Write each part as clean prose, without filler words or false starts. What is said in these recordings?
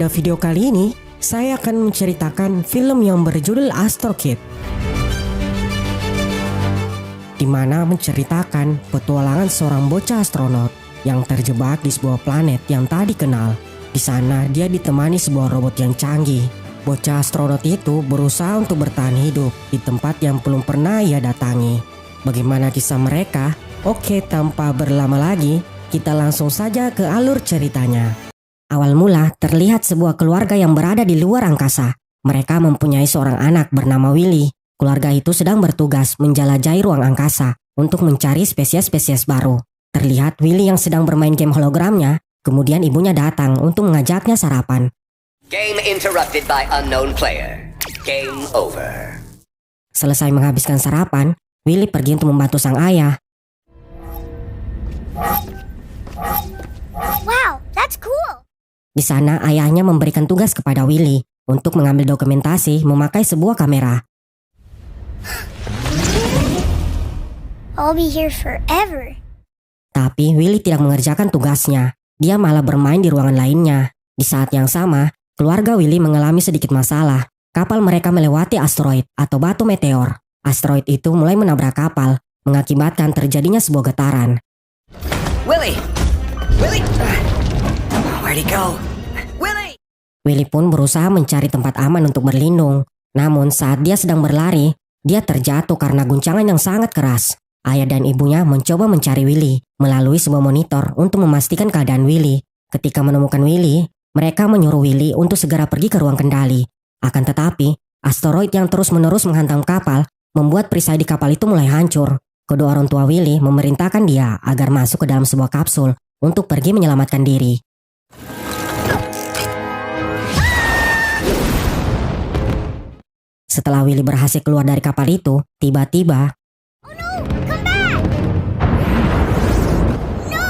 Pada video kali ini, saya akan menceritakan film yang berjudul Astro Kid, di mana menceritakan petualangan seorang bocah astronot yang terjebak di sebuah planet yang tak dikenal. Di sana dia ditemani sebuah robot yang canggih. Bocah astronot itu berusaha untuk bertahan hidup di tempat yang belum pernah ia datangi. Bagaimana kisah mereka? Oke, tanpa berlama lagi, kita langsung saja ke alur ceritanya. Awal mula terlihat sebuah keluarga yang berada di luar angkasa. Mereka mempunyai seorang anak bernama Willy. Keluarga itu sedang bertugas menjelajahi ruang angkasa untuk mencari spesies-spesies baru. Terlihat Willy yang sedang bermain game hologramnya, kemudian ibunya datang untuk mengajaknya sarapan. Game interrupted by unknown player. Game over. Selesai menghabiskan sarapan, Willy pergi untuk membantu sang ayah. Wow, that's cool. Di sana ayahnya memberikan tugas kepada Willy untuk mengambil dokumentasi memakai sebuah kamera. I'll be here forever. Tapi Willy tidak mengerjakan tugasnya. Dia malah bermain di ruangan lainnya. Di saat yang sama, keluarga Willy mengalami sedikit masalah. Kapal mereka melewati asteroid atau batu meteor. Asteroid itu mulai menabrak kapal, mengakibatkan terjadinya sebuah getaran. Willy! Willy! Where'd he go? Willy! Willy pun berusaha mencari tempat aman untuk berlindung. Namun saat dia sedang berlari, dia terjatuh karena guncangan yang sangat keras. Ayah dan ibunya mencoba mencari Willy melalui sebuah monitor untuk memastikan keadaan Willy. Ketika menemukan Willy, mereka menyuruh Willy untuk segera pergi ke ruang kendali. Akan tetapi, asteroid yang terus-menerus menghantam kapal membuat perisai di kapal itu mulai hancur. Kedua orang tua Willy memerintahkan dia agar masuk ke dalam sebuah kapsul untuk pergi menyelamatkan diri. Setelah Willy berhasil keluar dari kapal itu, tiba-tiba Oh no, come back! No!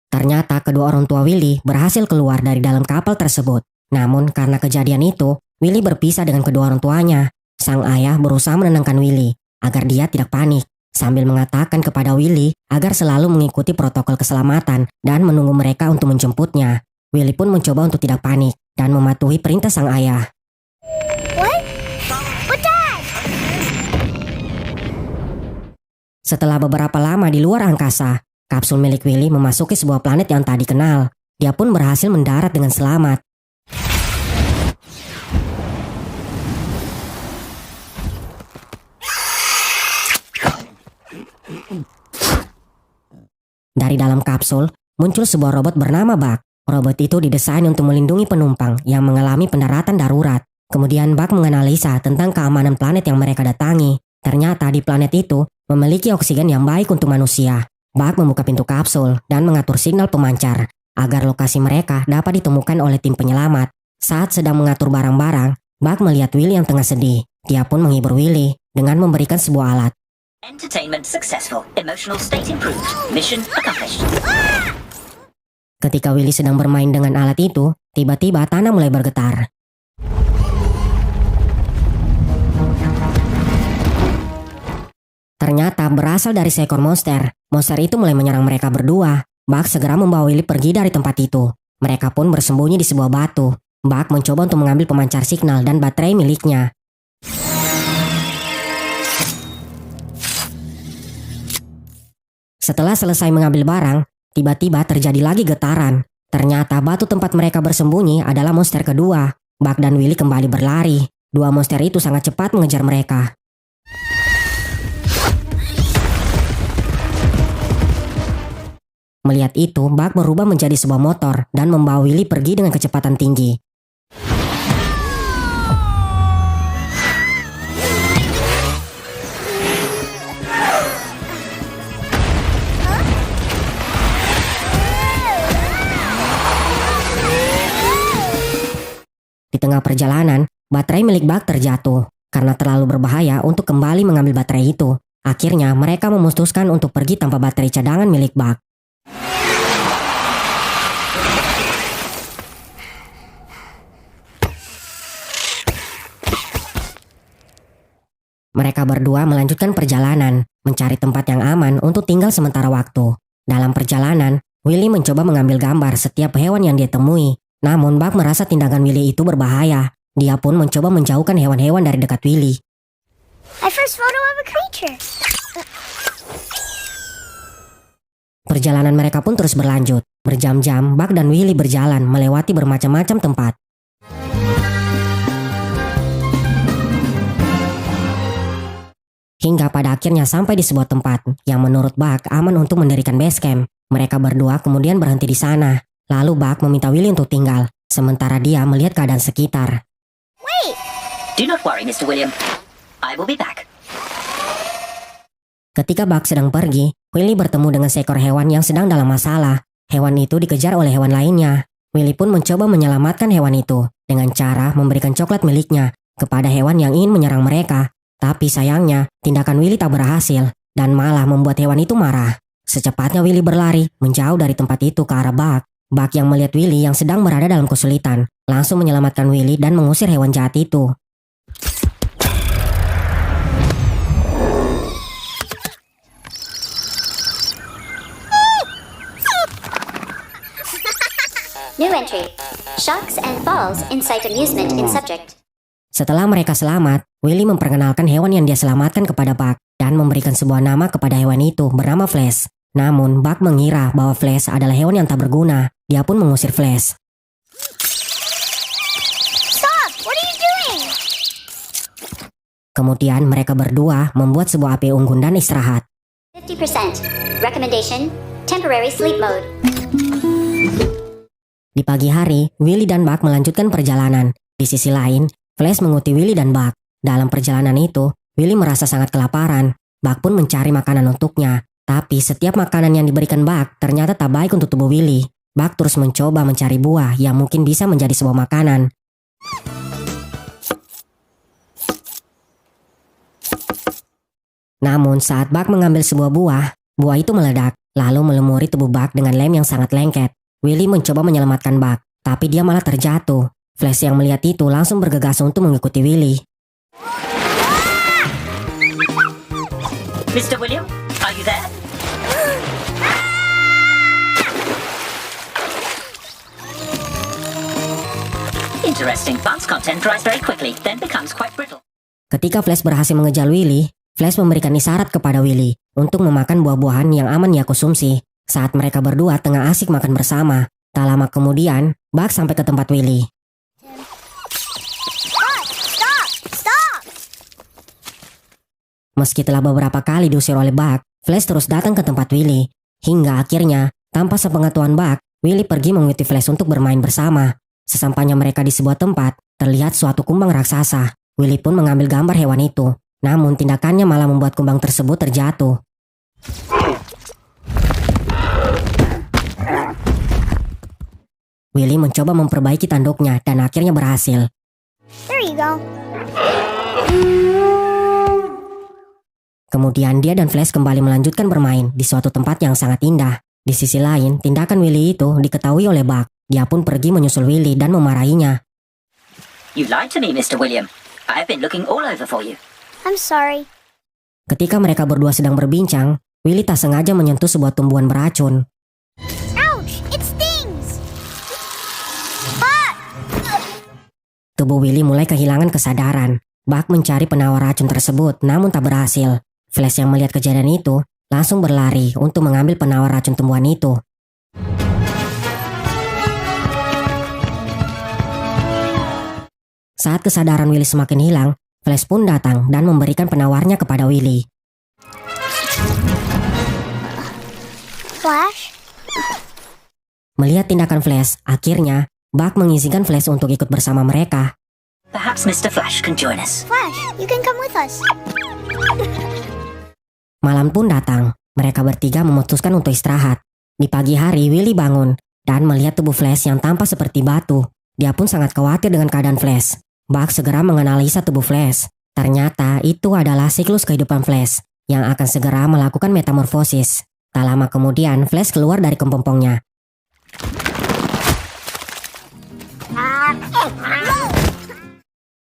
ternyata kedua orang tua Willy berhasil keluar dari dalam kapal tersebut. Namun karena kejadian itu, Willy berpisah dengan kedua orang tuanya. Sang ayah berusaha menenangkan Willy agar dia tidak panik, sambil mengatakan kepada Willy agar selalu mengikuti protokol keselamatan dan menunggu mereka untuk menjemputnya. Willy pun mencoba untuk tidak panik dan mematuhi perintah sang ayah. What? But Dad! Setelah beberapa lama di luar angkasa, kapsul milik Willy memasuki sebuah planet yang tak dikenal. Dia pun berhasil mendarat dengan selamat. Dari dalam kapsul, muncul sebuah robot bernama Bug. Robot itu didesain untuk melindungi penumpang yang mengalami pendaratan darurat. Kemudian Bug menganalisa tentang keamanan planet yang mereka datangi. Ternyata di planet itu memiliki oksigen yang baik untuk manusia. Bug membuka pintu kapsul dan mengatur signal pemancar agar lokasi mereka dapat ditemukan oleh tim penyelamat. Saat sedang mengatur barang-barang, Bug melihat Willy yang tengah sedih. Dia pun menghibur Willy dengan memberikan sebuah alat. Entertainment successful. Emotional state improved. Mission accomplished. Ketika Willy sedang bermain dengan alat itu, tiba-tiba tanah mulai bergetar. Ternyata berasal dari seekor monster. Monster itu mulai menyerang mereka berdua. Bug segera membawa Willy pergi dari tempat itu. Mereka pun bersembunyi di sebuah batu. Bug mencoba untuk mengambil pemancar signal dan baterai miliknya. Setelah selesai mengambil barang, tiba-tiba terjadi lagi getaran. Ternyata batu tempat mereka bersembunyi adalah monster kedua. Bug dan Willy kembali berlari. Dua monster itu sangat cepat mengejar mereka. Melihat itu, Bug berubah menjadi sebuah motor dan membawa Willy pergi dengan kecepatan tinggi. Di tengah perjalanan, baterai milik Bug terjatuh. Karena terlalu berbahaya untuk kembali mengambil baterai itu, akhirnya mereka memutuskan untuk pergi tanpa baterai cadangan milik Bug. Mereka berdua melanjutkan perjalanan, mencari tempat yang aman untuk tinggal sementara waktu. Dalam perjalanan, Willy mencoba mengambil gambar setiap hewan yang dia temui. Namun Buck merasa tindakan Willy itu berbahaya. Dia pun mencoba menjauhkan hewan-hewan dari dekat Willy. My first photo of a creature. Perjalanan mereka pun terus berlanjut. Berjam-jam, Buck dan Willy berjalan melewati bermacam-macam tempat. Hingga pada akhirnya sampai di sebuah tempat yang menurut Buck aman untuk mendirikan base camp. Mereka berdua kemudian berhenti di sana. Lalu Buck meminta Willy untuk tinggal, sementara dia melihat keadaan sekitar. Wait! Do not worry, Mr. William. I will be back. Ketika Buck sedang pergi, Willy bertemu dengan seekor hewan yang sedang dalam masalah. Hewan itu dikejar oleh hewan lainnya. Willy pun mencoba menyelamatkan hewan itu dengan cara memberikan coklat miliknya kepada hewan yang ingin menyerang mereka. Tapi sayangnya, tindakan Willy tak berhasil dan malah membuat hewan itu marah. Secepatnya Willy berlari menjauh dari tempat itu ke arah Buck. Buck yang melihat Willy yang sedang berada dalam kesulitan langsung menyelamatkan Willy dan mengusir hewan jahat itu. New entry. Shocks and falls incite amusement in subject. Setelah mereka selamat, Willy memperkenalkan hewan yang dia selamatkan kepada Buck dan memberikan sebuah nama kepada hewan itu bernama Flash. Namun Buck mengira bahwa Flash adalah hewan yang tak berguna. Dia pun mengusir Flash. Stop! What are you doing? Kemudian mereka berdua membuat sebuah api unggun dan istirahat. 50%. Recommendation, temporary sleep mode. Di pagi hari, Willy dan Buck melanjutkan perjalanan. Di sisi lain, Flash mengikuti Willy dan Buck. Dalam perjalanan itu, Willy merasa sangat kelaparan. Buck pun mencari makanan untuknya. Tapi setiap makanan yang diberikan Buck ternyata tak baik untuk tubuh Willy. Buck terus mencoba mencari buah yang mungkin bisa menjadi sebuah makanan. Namun saat Buck mengambil sebuah buah, buah itu meledak, lalu melumuri tubuh Buck dengan lem yang sangat lengket. Willy mencoba menyelamatkan Buck, tapi dia malah terjatuh. Flash yang melihat itu langsung bergegas untuk mengikuti Willy. Mr. William, are you there? Interesting. Plant's content dries very quickly, then becomes quite brittle. Ketika Flash berhasil mengejar Willy, Flash memberikan isyarat kepada Willy untuk memakan buah-buahan yang aman ia konsumsi. Saat mereka berdua tengah asik makan bersama, tak lama kemudian, Buck sampai ke tempat Willy. Stop! Meski telah beberapa kali diusir oleh Buck, Flash terus datang ke tempat Willy. Hingga akhirnya, tanpa sepengetahuan Buck, Willy pergi mengikuti Flash untuk bermain bersama. Sesampainya mereka di sebuah tempat, terlihat suatu kumbang raksasa. Willy pun mengambil gambar hewan itu. Namun tindakannya malah membuat kumbang tersebut terjatuh. Willy mencoba memperbaiki tanduknya dan akhirnya berhasil. There you go. Kemudian dia dan Flash kembali melanjutkan bermain di suatu tempat yang sangat indah. Di sisi lain, tindakan Willy itu diketahui oleh Buck. Dia pun pergi menyusul Willy dan memarahinya. You lied to me, Mr. William. I've been looking all over for you. I'm sorry. Ketika mereka berdua sedang berbincang, Willy tak sengaja menyentuh sebuah tumbuhan beracun. Ouch! It stings! Ah! Tubuh Willy mulai kehilangan kesadaran. Buck mencari penawar racun tersebut namun tak berhasil. Flash yang melihat kejadian itu langsung berlari untuk mengambil penawar racun tumbuhan itu. Saat kesadaran Willy semakin hilang, Flash pun datang dan memberikan penawarnya kepada Willy. Flash? Melihat tindakan Flash, akhirnya Buck mengizinkan Flash untuk ikut bersama mereka. Perhaps Mr. Flash can join us. Flash, you can come with us. Malam pun datang, mereka bertiga memutuskan untuk istirahat. Di pagi hari, Willy bangun dan melihat tubuh Flash yang tampak seperti batu. Dia pun sangat khawatir dengan keadaan Flash. Buck segera menganalisa tubuh Flash. Ternyata itu adalah siklus kehidupan Flash yang akan segera melakukan metamorfosis. Tak lama kemudian, Flash keluar dari kepompongnya.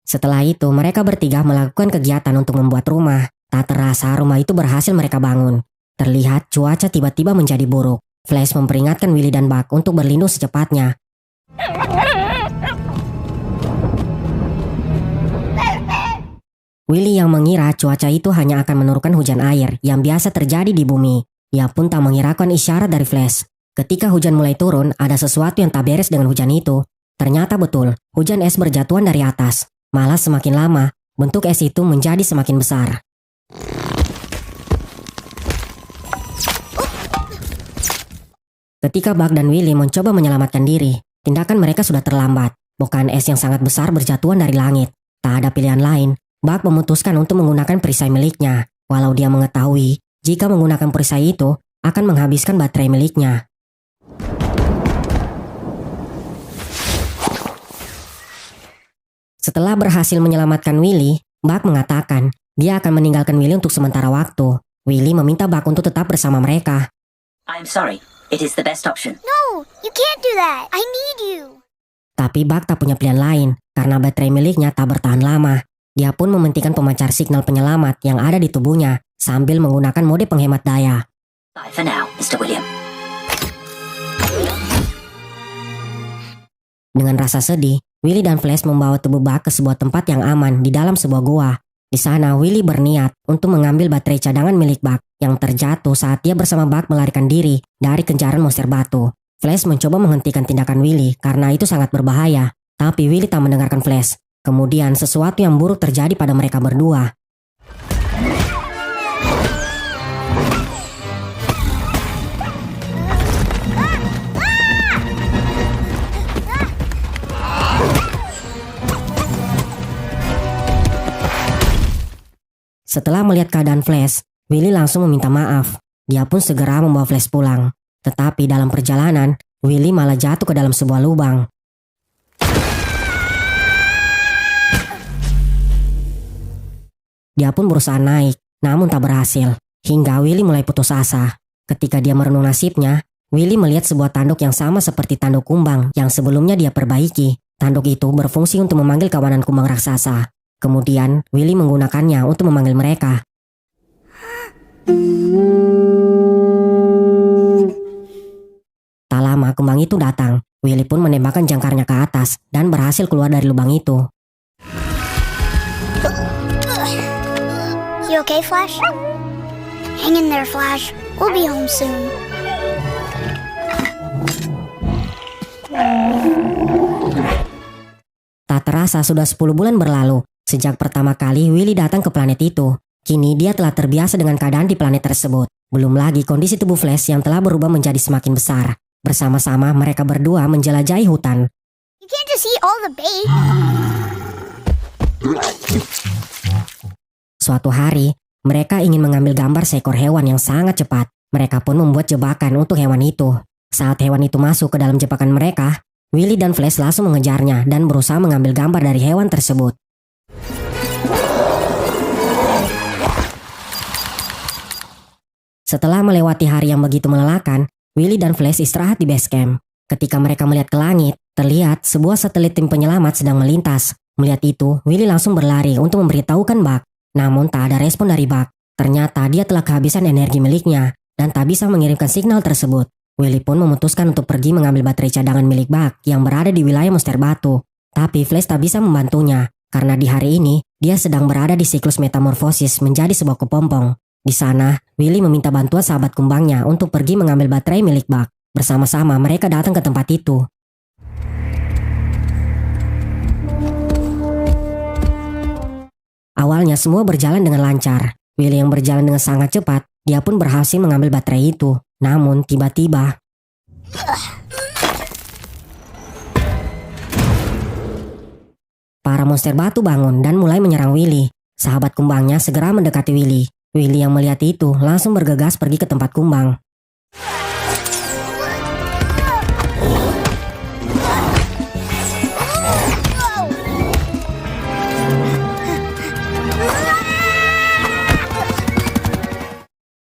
Setelah itu, mereka bertiga melakukan kegiatan untuk membuat rumah. Tak terasa rumah itu berhasil mereka bangun. Terlihat cuaca tiba-tiba menjadi buruk. Flash memperingatkan Willy dan Buck untuk berlindung secepatnya. Willy yang mengira cuaca itu hanya akan menurunkan hujan air yang biasa terjadi di bumi. Dia pun tak menghiraukan isyarat dari Flash. Ketika hujan mulai turun, ada sesuatu yang tak beres dengan hujan itu. Ternyata betul, hujan es berjatuhan dari atas. Malah semakin lama, bentuk es itu menjadi semakin besar. Ketika Buck dan Willy mencoba menyelamatkan diri, tindakan mereka sudah terlambat. Bukan es yang sangat besar berjatuhan dari langit. Tak ada pilihan lain. Buck memutuskan untuk menggunakan perisai miliknya, walau dia mengetahui jika menggunakan perisai itu akan menghabiskan baterai miliknya. Setelah berhasil menyelamatkan Willy, Buck mengatakan dia akan meninggalkan Willy untuk sementara waktu. Willy meminta Buck untuk tetap bersama mereka. I'm sorry. It is the best option. No, you can't do that. I need you. Tapi Buck tak punya pilihan lain karena baterai miliknya tak bertahan lama. Dia pun mementingkan pemancar signal penyelamat yang ada di tubuhnya sambil menggunakan mode penghemat daya. Bye for now, Mr. William. Dengan rasa sedih, Willy dan Flash membawa tubuh Buck ke sebuah tempat yang aman di dalam sebuah gua. Di sana, Willy berniat untuk mengambil baterai cadangan milik Buck yang terjatuh saat dia bersama Buck melarikan diri dari kejaran monster batu. Flash mencoba menghentikan tindakan Willy karena itu sangat berbahaya, tapi Willy tak mendengarkan Flash. Kemudian sesuatu yang buruk terjadi pada mereka berdua. Setelah melihat keadaan Flash, Willy langsung meminta maaf. Dia pun segera membawa Flash pulang. Tetapi dalam perjalanan, Willy malah jatuh ke dalam sebuah lubang. Dia pun berusaha naik, namun tak berhasil. Hingga Willy mulai putus asa. Ketika dia merenung nasibnya, Willy melihat sebuah tanduk yang sama seperti tanduk kumbang yang sebelumnya dia perbaiki. Tanduk itu berfungsi untuk memanggil kawanan kumbang raksasa. Kemudian, Willy menggunakannya untuk memanggil mereka. Tak lama kumbang itu datang. Willy pun menembakkan jangkarnya ke atas dan berhasil keluar dari lubang itu. You okay, Flash? Hang in there, Flash. We'll be home soon. Tak terasa sudah 10 bulan berlalu sejak pertama kali Willy datang ke planet itu. Kini dia telah terbiasa dengan keadaan di planet tersebut. Belum lagi kondisi tubuh Flash yang telah berubah menjadi semakin besar. Bersama-sama mereka berdua menjelajahi hutan. You can't just eat all the bait. Suatu hari, mereka ingin mengambil gambar seekor hewan yang sangat cepat. Mereka pun membuat jebakan untuk hewan itu. Saat hewan itu masuk ke dalam jebakan mereka, Willy dan Flash langsung mengejarnya dan berusaha mengambil gambar dari hewan tersebut. Setelah melewati hari yang begitu melelahkan, Willy dan Flash istirahat di base camp. Ketika mereka melihat ke langit, terlihat sebuah satelit tim penyelamat sedang melintas. Melihat itu, Willy langsung berlari untuk memberitahukan Buck. Namun tak ada respon dari Buck. Ternyata dia telah kehabisan energi miliknya dan tak bisa mengirimkan signal tersebut. Willy pun memutuskan untuk pergi mengambil baterai cadangan milik Buck yang berada di wilayah monster batu. Tapi Flash tak bisa membantunya karena di hari ini dia sedang berada di siklus metamorfosis menjadi sebuah kepompong. Di sana, Willy meminta bantuan sahabat kumbangnya untuk pergi mengambil baterai milik Buck. Bersama-sama mereka datang ke tempat itu. Awalnya semua berjalan dengan lancar. Willy yang berjalan dengan sangat cepat, dia pun berhasil mengambil baterai itu. Namun tiba-tiba, para monster batu bangun dan mulai menyerang Willy. Sahabat kumbangnya segera mendekati Willy. Willy yang melihat itu langsung bergegas pergi ke tempat kumbang.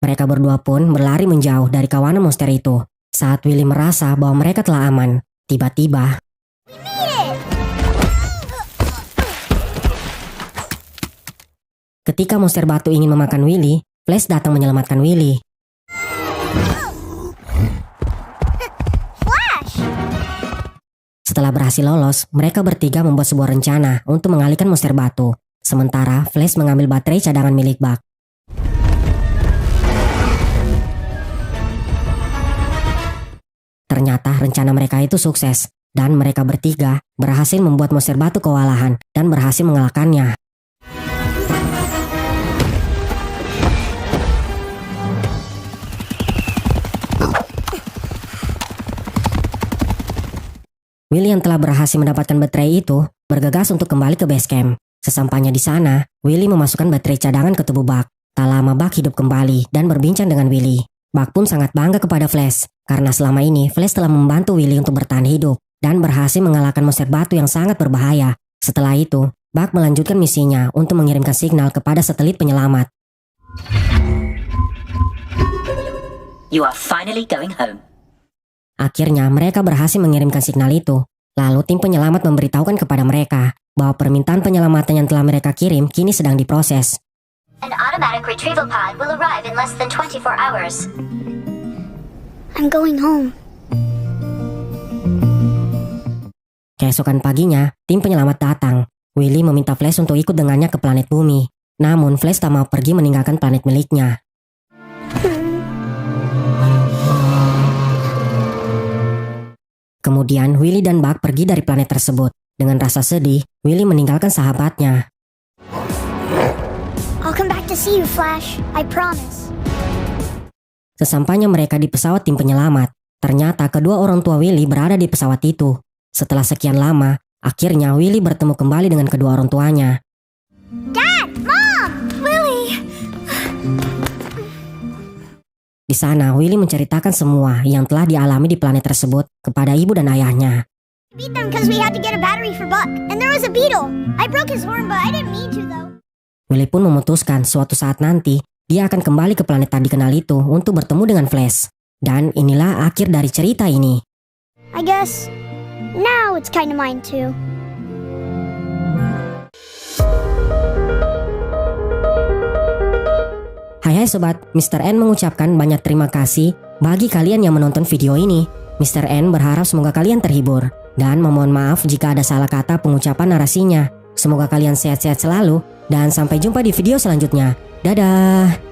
Mereka berdua pun berlari menjauh dari kawanan monster itu. Saat Willy merasa bahwa mereka telah aman, tiba-tiba ketika monster batu ingin memakan Willy, Flash datang menyelamatkan Willy. Flash! Setelah berhasil lolos, mereka bertiga membuat sebuah rencana untuk mengalihkan monster batu. Sementara Flash mengambil baterai cadangan milik Buck. Ternyata rencana mereka itu sukses, dan mereka bertiga berhasil membuat monster batu kewalahan dan berhasil mengalahkannya. Willy yang telah berhasil mendapatkan baterai itu bergegas untuk kembali ke base camp. Sesampainya di sana, Willy memasukkan baterai cadangan ke tubuh Buck. Tak lama Buck hidup kembali dan berbincang dengan Willy. Buck pun sangat bangga kepada Flash, karena selama ini Flash telah membantu Willy untuk bertahan hidup dan berhasil mengalahkan monster batu yang sangat berbahaya. Setelah itu, Buck melanjutkan misinya untuk mengirimkan signal kepada satelit penyelamat. You are finally going home. Akhirnya mereka berhasil mengirimkan signal itu. Lalu tim penyelamat memberitahukan kepada mereka bahwa permintaan penyelamatan yang telah mereka kirim kini sedang diproses. An automatic retrieval pod will arrive in less than 24 hours. I'm going home. Keesokan paginya, tim penyelamat datang. Willy meminta Flash untuk ikut dengannya ke planet bumi. Namun Flash tak mau pergi meninggalkan planet miliknya. Kemudian Willy dan Buck pergi dari planet tersebut. Dengan rasa sedih, Willy meninggalkan sahabatnya. I'll come back to see you, Flash. I promise. Sesampainya mereka di pesawat tim penyelamat, ternyata kedua orang tua Willy berada di pesawat itu. Setelah sekian lama, akhirnya Willy bertemu kembali dengan kedua orang tuanya. Dad! Mom! Willy! Di sana, Willy menceritakan semua yang telah dialami di planet tersebut kepada ibu dan ayahnya. Beat them because we had to get a battery for Buck, and there was a beetle. I broke his horn, but I didn't mean to though. Willy pun memutuskan suatu saat nanti dia akan kembali ke planet tadi kenal itu untuk bertemu dengan Flash. Dan inilah akhir dari cerita ini. I guess now it's kind of mine too. Hai sobat, Mr. N mengucapkan banyak terima kasih bagi kalian yang menonton video ini. Mr. N berharap semoga kalian terhibur dan memohon maaf jika ada salah kata pengucapan narasinya. Semoga kalian sehat-sehat selalu dan sampai jumpa di video selanjutnya. Dadah!